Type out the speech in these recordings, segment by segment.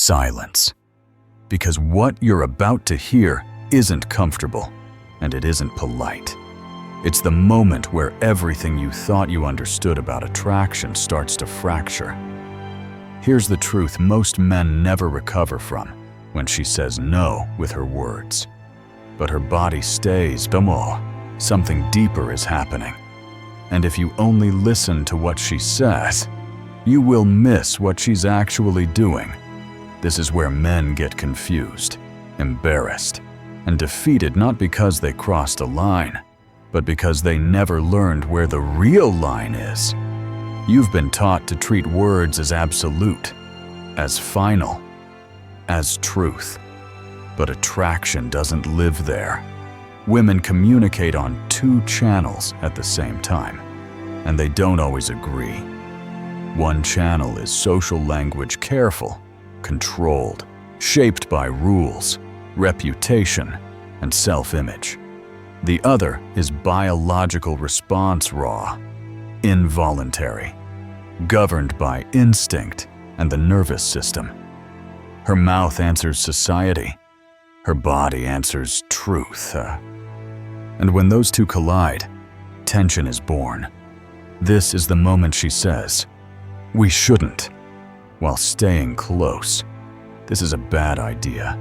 silence. Because what you're about to hear isn't comfortable, and it isn't polite. It's the moment where everything you thought you understood about attraction starts to fracture. Here's the truth most men never recover from when she says no with her words. But her body stays, something deeper is happening. And if you only listen to what she says, you will miss what she's actually doing. This is where men get confused, embarrassed, and defeated not because they crossed a line, but because they never learned where the real line is. You've been taught to treat words as absolute, as final, as truth. But attraction doesn't live there. Women communicate on two channels at the same time, and they don't always agree. One channel is social language, careful, controlled, shaped by rules, reputation, and self-image. The other is biological response, raw, involuntary, governed by instinct and the nervous system. Her mouth answers society, her body answers truth. And when those two collide, tension is born. This is the moment she says, "We shouldn't," while staying close. This is a bad idea,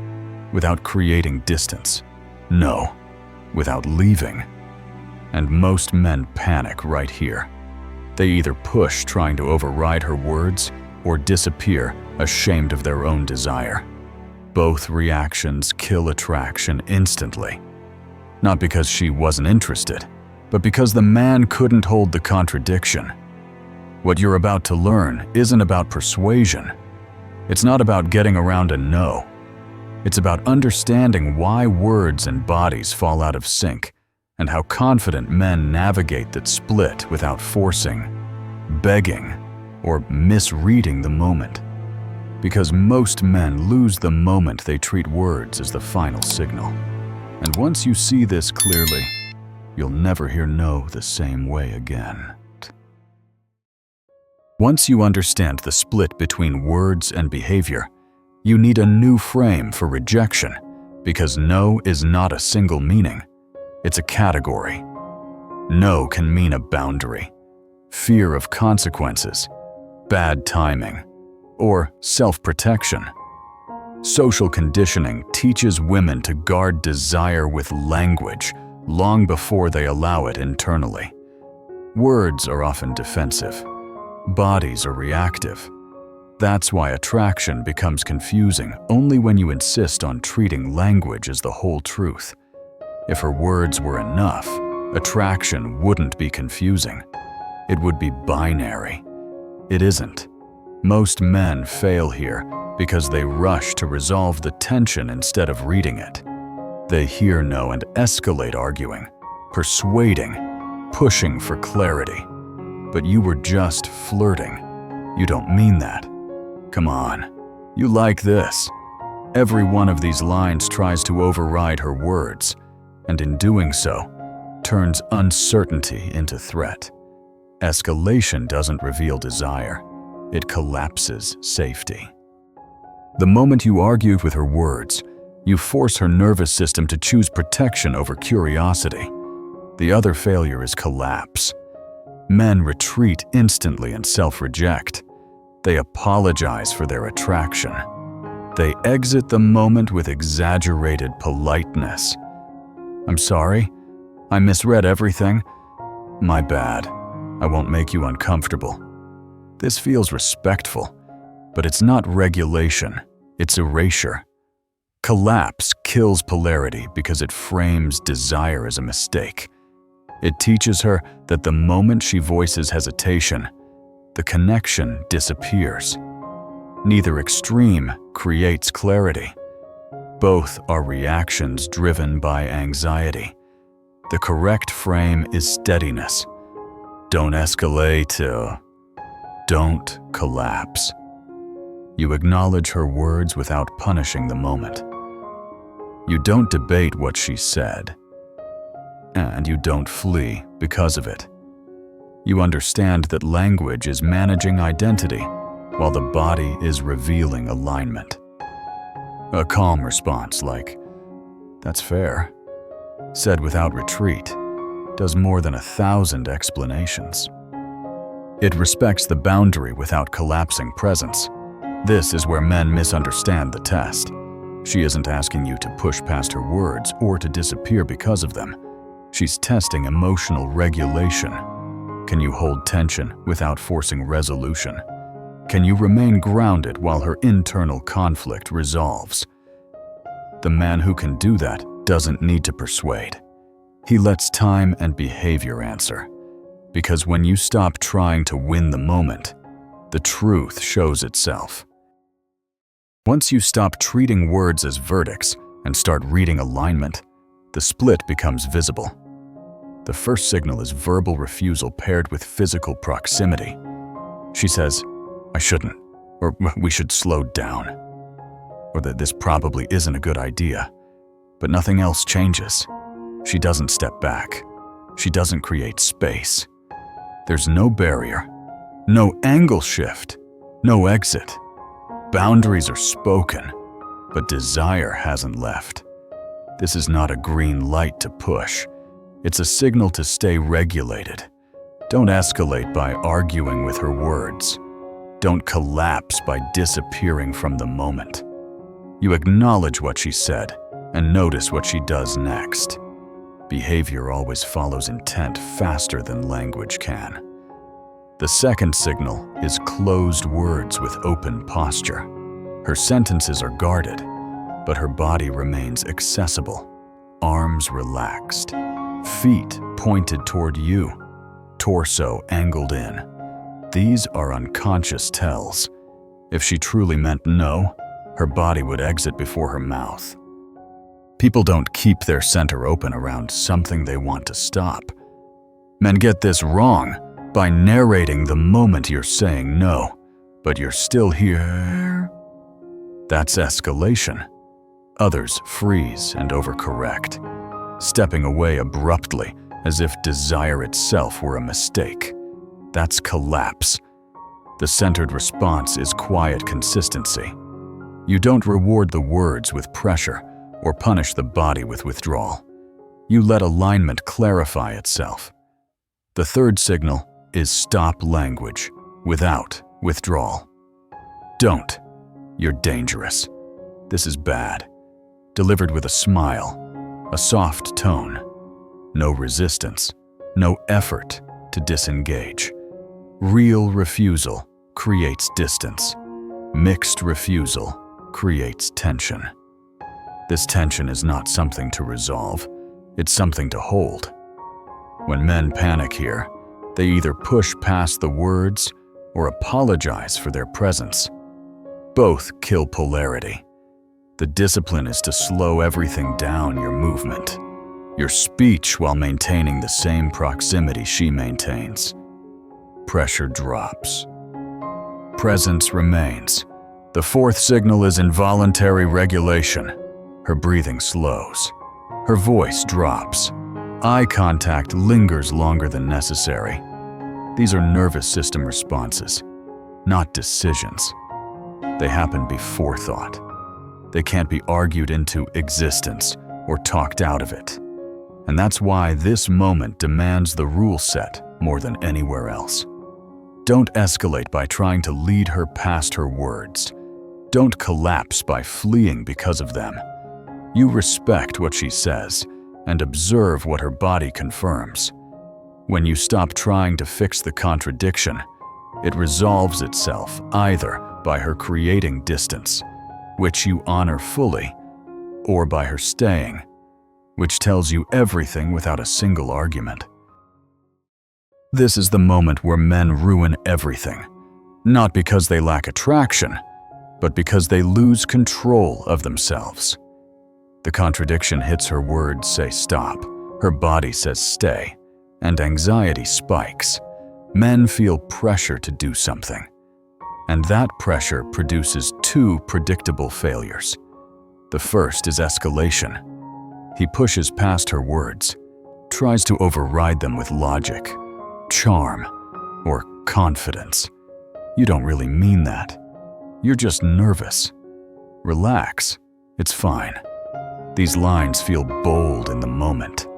without creating distance. No, without leaving. And most men panic right here. They either push, trying to override her words, or disappear, ashamed of their own desire. Both reactions kill attraction instantly. Not because she wasn't interested, but because the man couldn't hold the contradiction. What you're about to learn isn't about persuasion. It's not about getting around a no. It's about understanding why words and bodies fall out of sync, and how confident men navigate that split without forcing, begging, or misreading the moment. Because most men lose the moment they treat words as the final signal. And once you see this clearly, you'll never hear no the same way again. Once you understand the split between words and behavior, you need a new frame for rejection, because no is not a single meaning. It's a category. No can mean a boundary, fear of consequences, bad timing, or self-protection. Social conditioning teaches women to guard desire with language long before they allow it internally. Words are often defensive. Bodies are reactive. That's why attraction becomes confusing only when you insist on treating language as the whole truth. If her words were enough, attraction wouldn't be confusing. It would be binary. It isn't. Most men fail here because they rush to resolve the tension instead of reading it. They hear no and escalate arguing, persuading, pushing for clarity. But you were just flirting. You don't mean that. Come on, you like this. Every one of these lines tries to override her words, and in doing so, turns uncertainty into threat. Escalation doesn't reveal desire. It collapses safety. The moment you argue with her words, you force her nervous system to choose protection over curiosity. The other failure is collapse. Men retreat instantly and self-reject. They apologize for their attraction. They exit the moment with exaggerated politeness. "I'm sorry. I misread everything. My bad. I won't make you uncomfortable." This feels respectful, but it's not regulation, it's erasure. Collapse kills polarity because it frames desire as a mistake. It teaches her that the moment she voices hesitation, the connection disappears. Neither extreme creates clarity. Both are reactions driven by anxiety. The correct frame is steadiness. Don't escalate, don't collapse. You acknowledge her words without punishing the moment. You don't debate what she said. And you don't flee because of it. You understand that language is managing identity, while the body is revealing alignment. A calm response like, "That's fair," said without retreat, does more than 1,000 explanations. It respects the boundary without collapsing presence. This is where men misunderstand the test. She isn't asking you to push past her words or to disappear because of them. She's testing emotional regulation. Can you hold tension without forcing resolution? Can you remain grounded while her internal conflict resolves? The man who can do that doesn't need to persuade. He lets time and behavior answer. Because when you stop trying to win the moment, the truth shows itself. Once you stop treating words as verdicts and start reading alignment, the split becomes visible. The first signal is verbal refusal paired with physical proximity. She says, "I shouldn't," or "we should slow down," or that this probably isn't a good idea. But nothing else changes. She doesn't step back. She doesn't create space. There's no barrier, no angle shift, no exit. Boundaries are spoken, but desire hasn't left. This is not a green light to push. It's a signal to stay regulated. Don't escalate by arguing with her words. Don't collapse by disappearing from the moment. You acknowledge what she said and notice what she does next. Behavior always follows intent faster than language can. The second signal is closed words with open posture. Her sentences are guarded, but her body remains accessible. Arms relaxed, feet pointed toward you, torso angled in. These are unconscious tells. If she truly meant no, her body would exit before her mouth. People don't keep their center open around something they want to stop. Men get this wrong by narrating the moment you're saying no, but you're still here. That's escalation. Others freeze and overcorrect, stepping away abruptly as if desire itself were a mistake. That's collapse. The centered response is quiet consistency. You don't reward the words with pressure or punish the body with withdrawal. You let alignment clarify itself. The third signal is stop language without withdrawal. Don't. You're dangerous. This is bad. Delivered with a smile, a soft tone. No resistance, no effort to disengage. Real refusal creates distance. Mixed refusal creates tension. This tension is not something to resolve, it's something to hold. When men panic here, they either push past the words or apologize for their presence. Both kill polarity. The discipline is to slow everything down: your movement, your speech, while maintaining the same proximity she maintains. Pressure drops. Presence remains. The fourth signal is involuntary regulation. Her breathing slows. Her voice drops. Eye contact lingers longer than necessary. These are nervous system responses, not decisions. They happen before thought. They can't be argued into existence or talked out of it. And that's why this moment demands the rule set more than anywhere else. Don't escalate by trying to lead her past her words. Don't collapse by fleeing because of them. You respect what she says and observe what her body confirms. When you stop trying to fix the contradiction, it resolves itself either by her creating distance, which you honor fully, or by her staying, which tells you everything without a single argument. This is the moment where men ruin everything, not because they lack attraction, but because they lose control of themselves. The contradiction hits: her words say stop, her body says stay, and anxiety spikes. Men feel pressure to do something, and that pressure produces two predictable failures. The first is escalation. He pushes past her words, tries to override them with logic, charm, or confidence. You don't really mean that. You're just nervous. Relax. It's fine. These lines feel bold in the moment,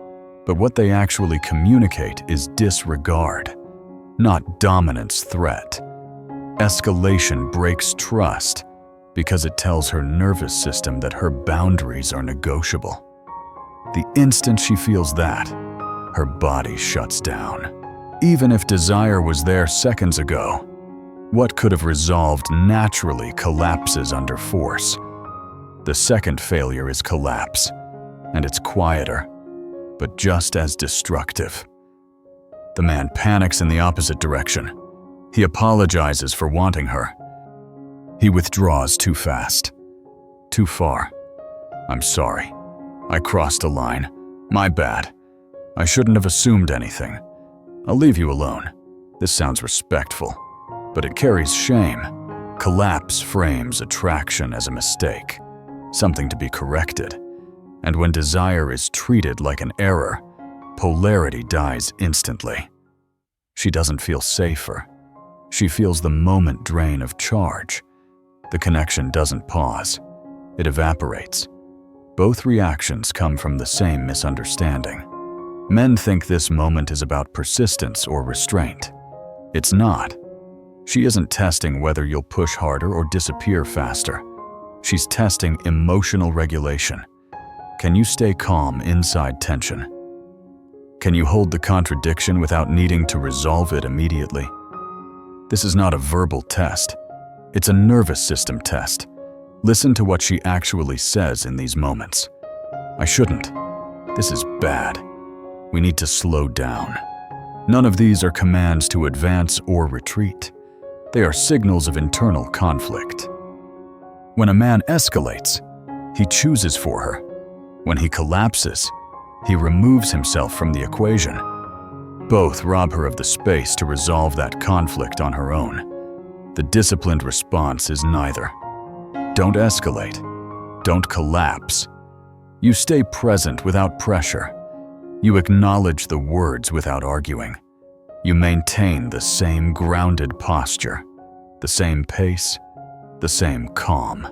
but what they actually communicate is disregard, not dominance threat. Escalation breaks trust because it tells her nervous system that her boundaries are negotiable. The instant she feels that, her body shuts down. Even if desire was there seconds ago, what could have resolved naturally collapses under force. The second failure is collapse, and it's quieter, but just as destructive. The man panics in the opposite direction. He apologizes for wanting her. He withdraws too fast, too far. "I'm sorry. I crossed a line. My bad. I shouldn't have assumed anything. I'll leave you alone." This sounds respectful, but it carries shame. Collapse frames attraction as a mistake, something to be corrected. And when desire is treated like an error, polarity dies instantly. She doesn't feel safer. She feels the moment drain of charge. The connection doesn't pause. It evaporates. Both reactions come from the same misunderstanding. Men think this moment is about persistence or restraint. It's not. She isn't testing whether you'll push harder or disappear faster. She's testing emotional regulation. Can you stay calm inside tension? Can you hold the contradiction without needing to resolve it immediately? This is not a verbal test. It's a nervous system test. Listen to what she actually says in these moments. "I shouldn't. This is bad. We need to slow down." None of these are commands to advance or retreat. They are signals of internal conflict. When a man escalates, he chooses for her. When he collapses, he removes himself from the equation. Both rob her of the space to resolve that conflict on her own. The disciplined response is neither. Don't escalate. Don't collapse. You stay present without pressure. You acknowledge the words without arguing. You maintain the same grounded posture, the same pace, the same calm.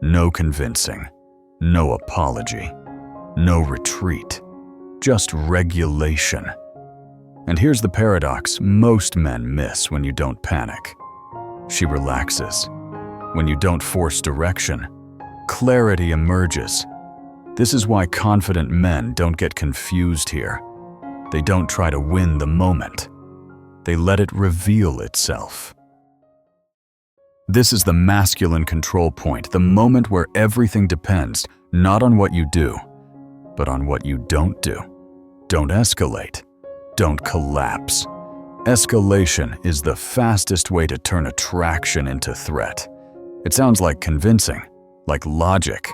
No convincing, no apology, no retreat, just regulation. And here's the paradox most men miss when you don't panic. She relaxes. When you don't force direction, clarity emerges. This is why confident men don't get confused here. They don't try to win the moment. They let it reveal itself. This is the masculine control point, the moment where everything depends not on what you do, but on what you don't do. Don't escalate. Don't collapse. Escalation is the fastest way to turn attraction into threat. It sounds like convincing, like logic,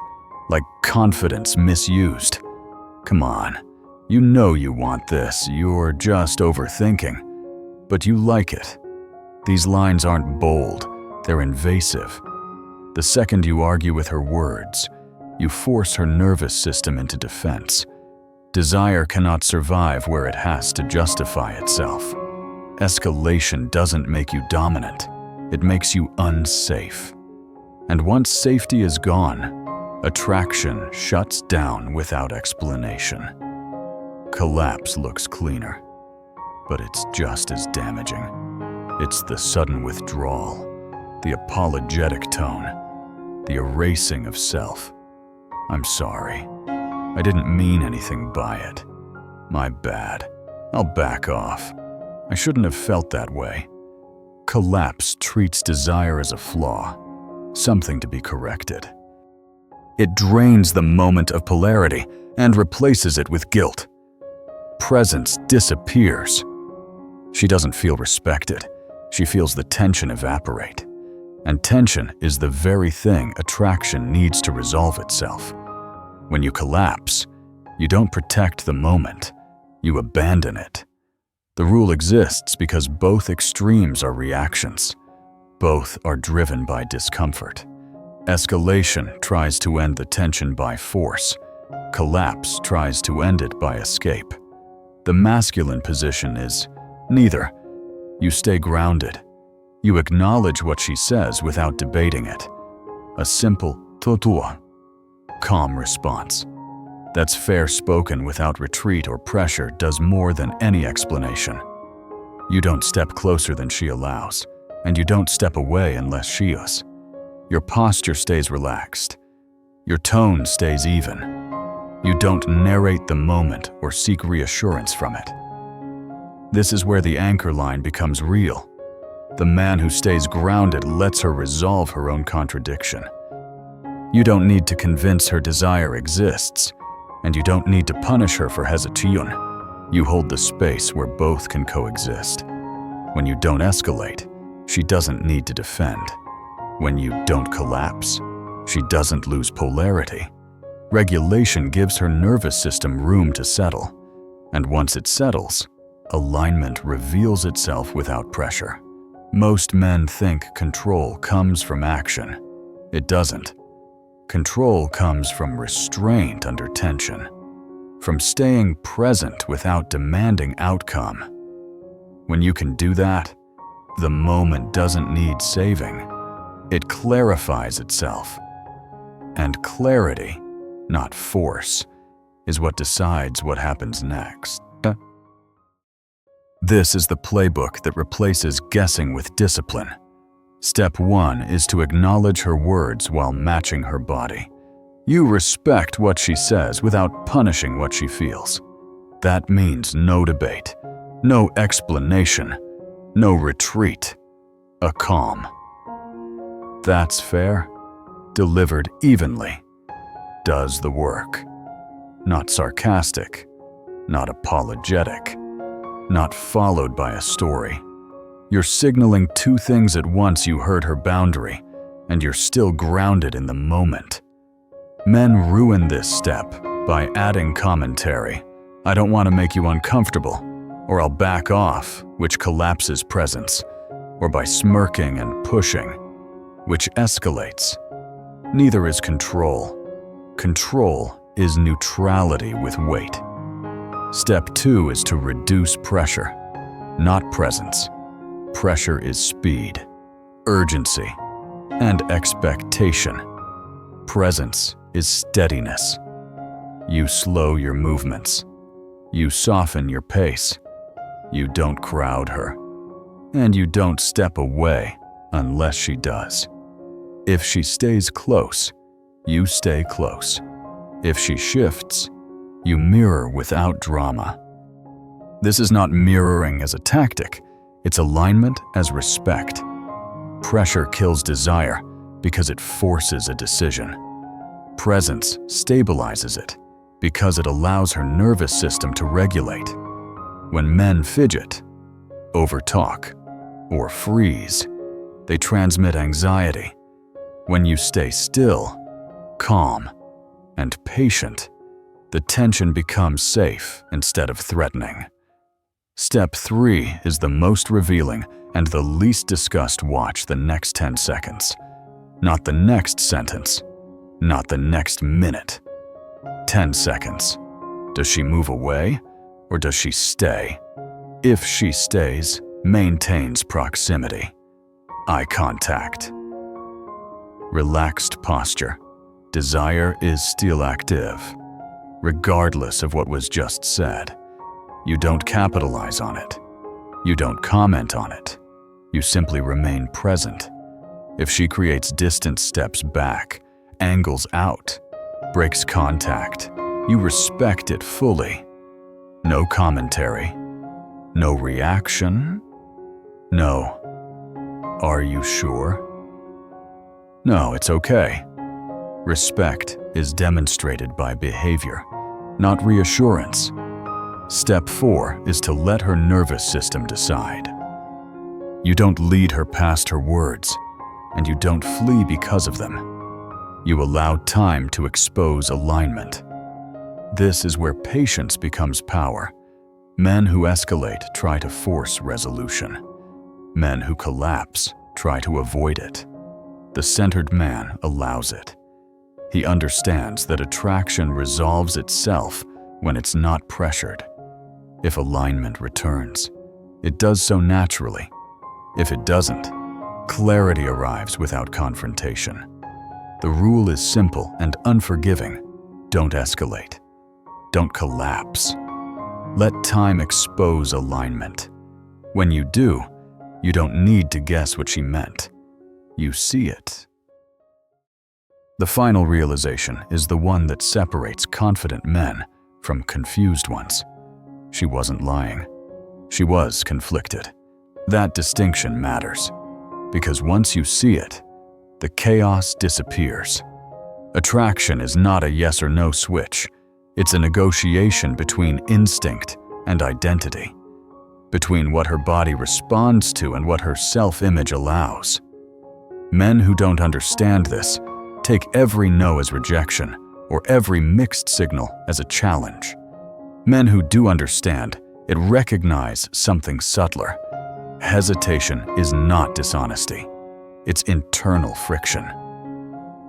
like confidence misused. Come on, you know you want this, you're just overthinking. But you like it. These lines aren't bold, they're invasive. The second you argue with her words, you force her nervous system into defense. Desire cannot survive where it has to justify itself. Escalation doesn't make you dominant, it makes you unsafe. And once safety is gone, attraction shuts down without explanation. Collapse looks cleaner, but it's just as damaging. It's the sudden withdrawal, the apologetic tone, the erasing of self. "I'm sorry. I didn't mean anything by it. My bad. I'll back off. I shouldn't have felt that way." Collapse treats desire as a flaw, something to be corrected. It drains the moment of polarity and replaces it with guilt. Presence disappears. She doesn't feel respected. She feels the tension evaporate. And tension is the very thing attraction needs to resolve itself. When you collapse, you don't protect the moment, you abandon it. The rule exists because both extremes are reactions. Both are driven by discomfort. Escalation tries to end the tension by force. Collapse tries to end it by escape. The masculine position is neither. You stay grounded. You acknowledge what she says without debating it. A simple totua. Calm response. That's fair spoken without retreat or pressure does more than any explanation. You don't step closer than she allows, and you don't step away unless she is. Your posture stays relaxed. Your tone stays even. You don't narrate the moment or seek reassurance from it. This is where the anchor line becomes real. The man who stays grounded lets her resolve her own contradiction. You don't need to convince her desire exists, and you don't need to punish her for hesitation. You hold the space where both can coexist. When you don't escalate, she doesn't need to defend. When you don't collapse, she doesn't lose polarity. Regulation gives her nervous system room to settle, and once it settles, alignment reveals itself without pressure. Most men think control comes from action. It doesn't. Control comes from restraint under tension, from staying present without demanding outcome. When you can do that, the moment doesn't need saving. It clarifies itself. And clarity, not force, is what decides what happens next. This is the playbook that replaces guessing with discipline. Step 1 is to acknowledge her words while matching her body. You respect what she says without punishing what she feels. That means no debate, no explanation, no retreat, a calm. That's fair, delivered evenly, does the work. Not sarcastic, not apologetic, not followed by a story. You're signaling two things at once. You heard her boundary, and you're still grounded in the moment. Men ruin this step by adding commentary. I don't want to make you uncomfortable, or I'll back off, which collapses presence, or by smirking and pushing, which escalates. Neither is control. Control is neutrality with weight. Step 2 is to reduce pressure, not presence. Pressure is speed, urgency, and expectation. Presence is steadiness. You slow your movements. You soften your pace. You don't crowd her. And you don't step away unless she does. If she stays close, you stay close. If she shifts, you mirror without drama. This is not mirroring as a tactic. It's alignment as respect. Pressure kills desire because it forces a decision. Presence stabilizes it because it allows her nervous system to regulate. When men fidget, overtalk, or freeze, they transmit anxiety. When you stay still, calm, and patient, the tension becomes safe instead of threatening. Step 3 is the most revealing and the least discussed. Watch the next 10 seconds. Not the next sentence. Not the next minute. 10 seconds. Does she move away or does she stay? If she stays, maintains proximity. Eye contact. Relaxed posture. Desire is still active, regardless of what was just said. You don't capitalize on it. You don't comment on it. You simply remain present. If she creates distance, steps back, angles out, breaks contact, you respect it fully. No commentary. No reaction. No. Are you sure? No, it's okay. Respect is demonstrated by behavior, not reassurance. Step 4 is to let her nervous system decide. You don't lead her past her words, and you don't flee because of them. You allow time to expose alignment. This is where patience becomes power. Men who escalate try to force resolution. Men who collapse try to avoid it. The centered man allows it. He understands that attraction resolves itself when it's not pressured. If alignment returns, it does so naturally. If it doesn't, clarity arrives without confrontation. The rule is simple and unforgiving. Don't escalate. Don't collapse. Let time expose alignment. When you do, you don't need to guess what she meant. You see it. The final realization is the one that separates confident men from confused ones. She wasn't lying. She was conflicted. That distinction matters, because once you see it, the chaos disappears. Attraction is not a yes or no switch. It's a negotiation between instinct and identity, between what her body responds to and what her self-image allows. Men who don't understand this take every no as rejection or every mixed signal as a challenge. Men who do understand it recognize something subtler. Hesitation is not dishonesty. It's internal friction.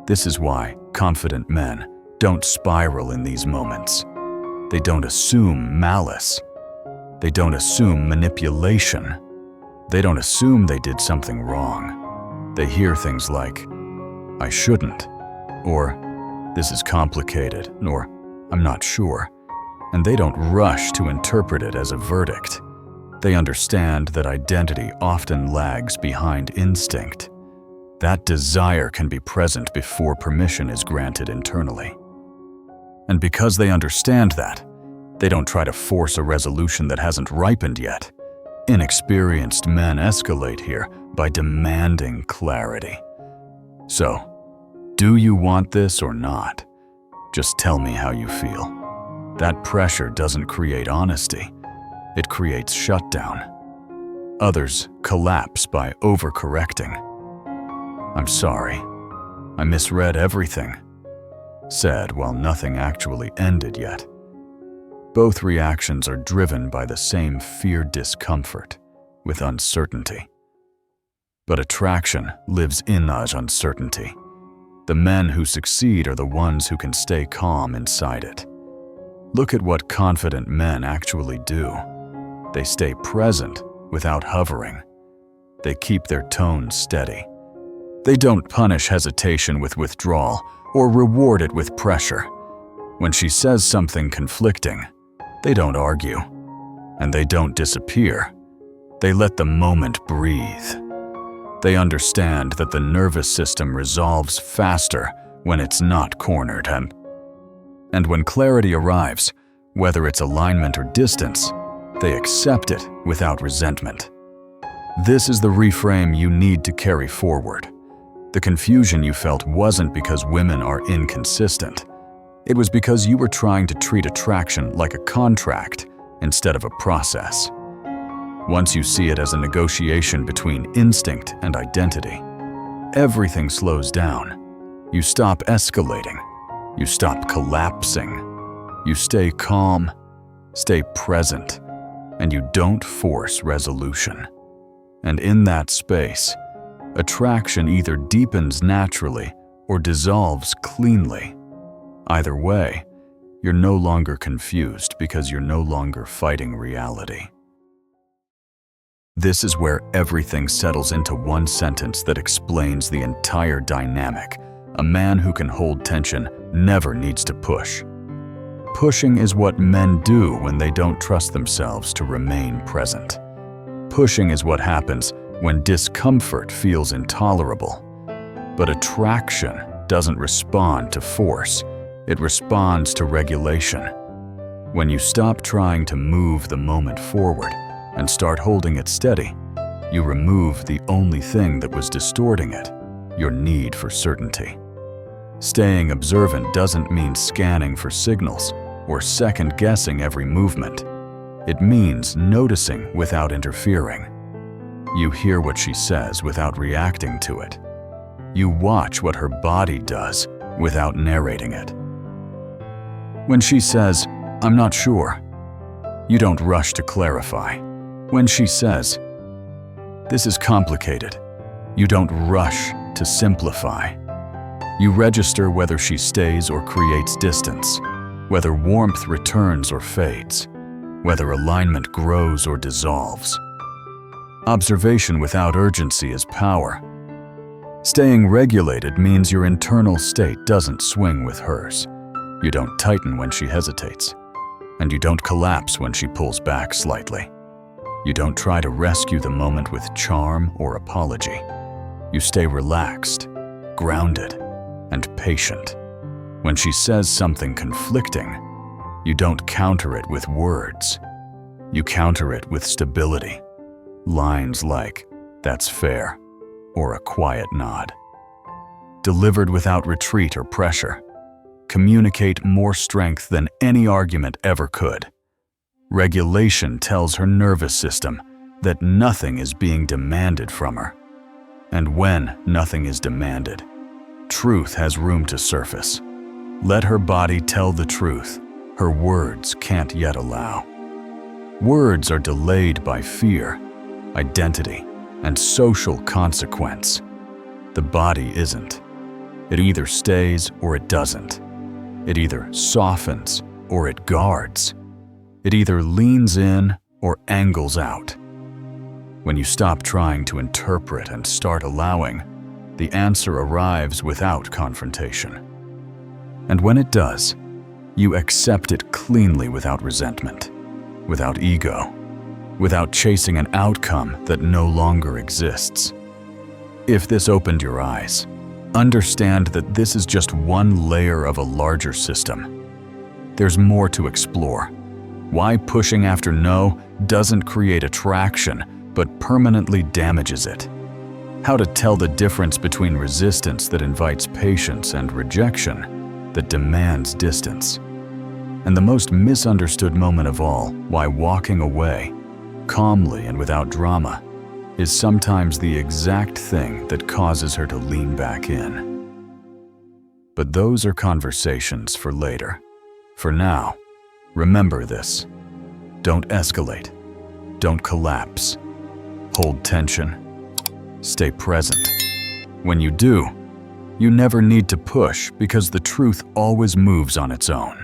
This is why confident men don't spiral in these moments. They don't assume malice. They don't assume manipulation. They don't assume they did something wrong. They hear things like, "I shouldn't," or "This is complicated," or "I'm not sure," and they don't rush to interpret it as a verdict. They understand that identity often lags behind instinct. That desire can be present before permission is granted internally. And because they understand that, they don't try to force a resolution that hasn't ripened yet. Inexperienced men escalate here by demanding clarity. So, do you want this or not? Just tell me how you feel. That pressure doesn't create honesty. It creates shutdown. Others collapse by overcorrecting. "I'm sorry. I misread everything," said while nothing actually ended yet. Both reactions are driven by the same fear discomfort with uncertainty. But attraction lives in that uncertainty. The men who succeed are the ones who can stay calm inside it. Look at what confident men actually do. They stay present without hovering. They keep their tone steady. They don't punish hesitation with withdrawal or reward it with pressure. When she says something conflicting, they don't argue, and they don't disappear. They let the moment breathe. They understand that the nervous system resolves faster when it's not cornered, and when clarity arrives, whether it's alignment or distance, they accept it without resentment. This is the reframe you need to carry forward. The confusion you felt wasn't because women are inconsistent. It was because you were trying to treat attraction like a contract instead of a process. Once you see it as a negotiation between instinct and identity, everything slows down. You stop escalating. You stop collapsing. You stay calm, stay present, and you don't force resolution. And in that space, attraction either deepens naturally or dissolves cleanly. Either way, you're no longer confused because you're no longer fighting reality. This is where everything settles into one sentence that explains the entire dynamic. A man who can hold tension never needs to push. Pushing is what men do when they don't trust themselves to remain present. Pushing is what happens when discomfort feels intolerable. But attraction doesn't respond to force. It responds to regulation. When you stop trying to move the moment forward and start holding it steady, you remove the only thing that was distorting it, your need for certainty. Staying observant doesn't mean scanning for signals or second-guessing every movement. It means noticing without interfering. You hear what she says without reacting to it. You watch what her body does without narrating it. When she says, "I'm not sure," you don't rush to clarify. When she says, "This is complicated," you don't rush to simplify. You register whether she stays or creates distance, whether warmth returns or fades, whether alignment grows or dissolves. Observation without urgency is power. Staying regulated means your internal state doesn't swing with hers. You don't tighten when she hesitates, and you don't collapse when she pulls back slightly. You don't try to rescue the moment with charm or apology. You stay relaxed, grounded, and patient. When she says something conflicting, you don't counter it with words. You counter it with stability. Lines like, "That's fair," or a quiet nod. Delivered without retreat or pressure, communicate more strength than any argument ever could. Regulation tells her nervous system that nothing is being demanded from her. And when nothing is demanded, truth has room to surface. Let her body tell the truth her words can't yet allow. Words are delayed by fear, identity, and social consequence. The body isn't. It either stays or it doesn't. It either softens or it guards. It either leans in or angles out. When you stop trying to interpret and start allowing, the answer arrives without confrontation. And when it does, you accept it cleanly without resentment, without ego, without chasing an outcome that no longer exists. If this opened your eyes, understand that this is just one layer of a larger system. There's more to explore. Why pushing after no doesn't create attraction, but permanently damages it. How to tell the difference between resistance that invites patience and rejection that demands distance. And the most misunderstood moment of all, why walking away, calmly and without drama, is sometimes the exact thing that causes her to lean back in. But those are conversations for later. For now, remember this. Don't escalate. Don't collapse. Hold tension. Stay present. When you do, you never need to push because the truth always moves on its own.